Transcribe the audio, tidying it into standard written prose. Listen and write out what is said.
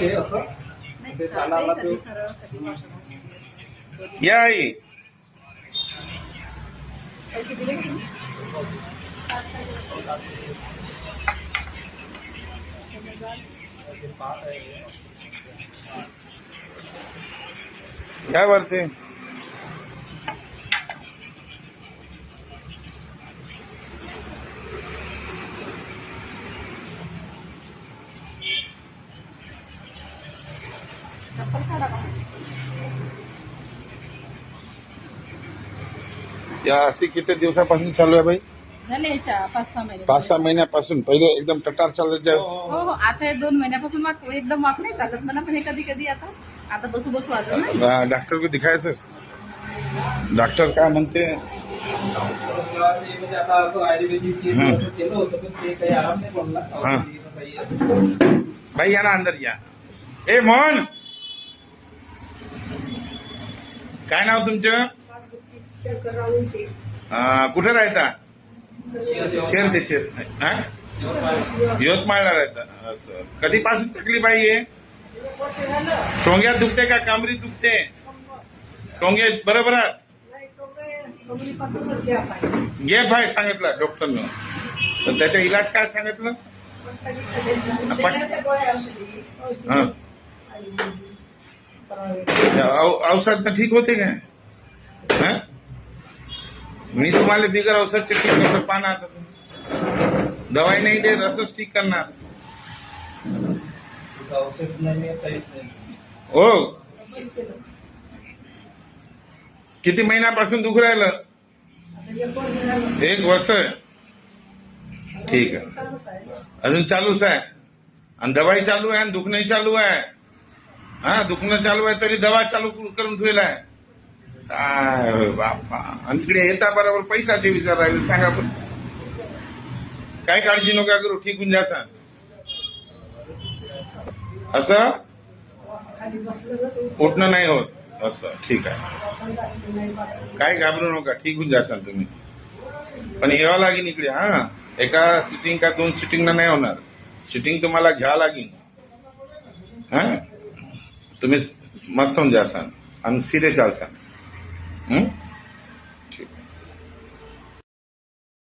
ते असं ते चालायला कधी ते सरळ कधी पाठवणार. या आई. पैसे दिले का तुम्ही? या वरती. चप्पल काढा बा. या अशी किती दिवसापासून चालू आहे बाई? झाले 5-6 महिने. 5-6 महिन्यापासून. पहिले एकदम टटार चालत जाय. हो हो, आता हे 2 महिन्यापासून एकदम वाक नाही चालत मला, पण हे कधी कधी आता बसू बसू वाजत नाही. डॉक्टर को दिखायचं. डॉक्टर काय म्हणते? म्हणजे आता असं आयुर्वेदिक केलं होतं पण ते काही आराम नाही पडला. भाई या ना अंदर या. ए मोहन, काय नाव तुमचं? कुठे राहता? शेर यवतमाळला राहता. असं कधीपासून तकलीफ आहे? टोंग्यात दुखते का कमरी दुखते? टोंगे बरोबर गॅप आहे सांगितलं डॉक्टरनं. तर त्याचा इलाज काय सांगितलं? औषध तर ठीक होते काय? मी तुम्हाला बिगर औषधचे ठीक करतो. पाना दवाई नाही देत, असंच ठीक करणार. औषध नाही काहीच नाही. हो. किती महिन्यापासून दुख राहिलं? 1 वर्ष. ठीक आहे. अजून चालूच आहे. आणि दवाई चालू आहे आणि दुखणंही चालू आहे. हा, दुखणं चालू आहे तरी दवा चालू करून ठेवला आहे. काय बापा. आणि तिकडे येता बरोबर पैशाचे विचार राहिले. सांगा पण. काय काळजी नका करू, ठीक होऊन जासा. असं उठणं नाही होत. असं ठीक आहे. काय घाबरू नका, ठीक होऊन जासाल तुम्ही. पण यावं लागेल इकडे. हा, एका सिटिंग का 2 सिटिंग नाही होणार. सिटिंग तुम्हाला घ्यावं लागेल. हा, तुम्ही मस्त होऊन जासाल आणि सिधे चालसाल.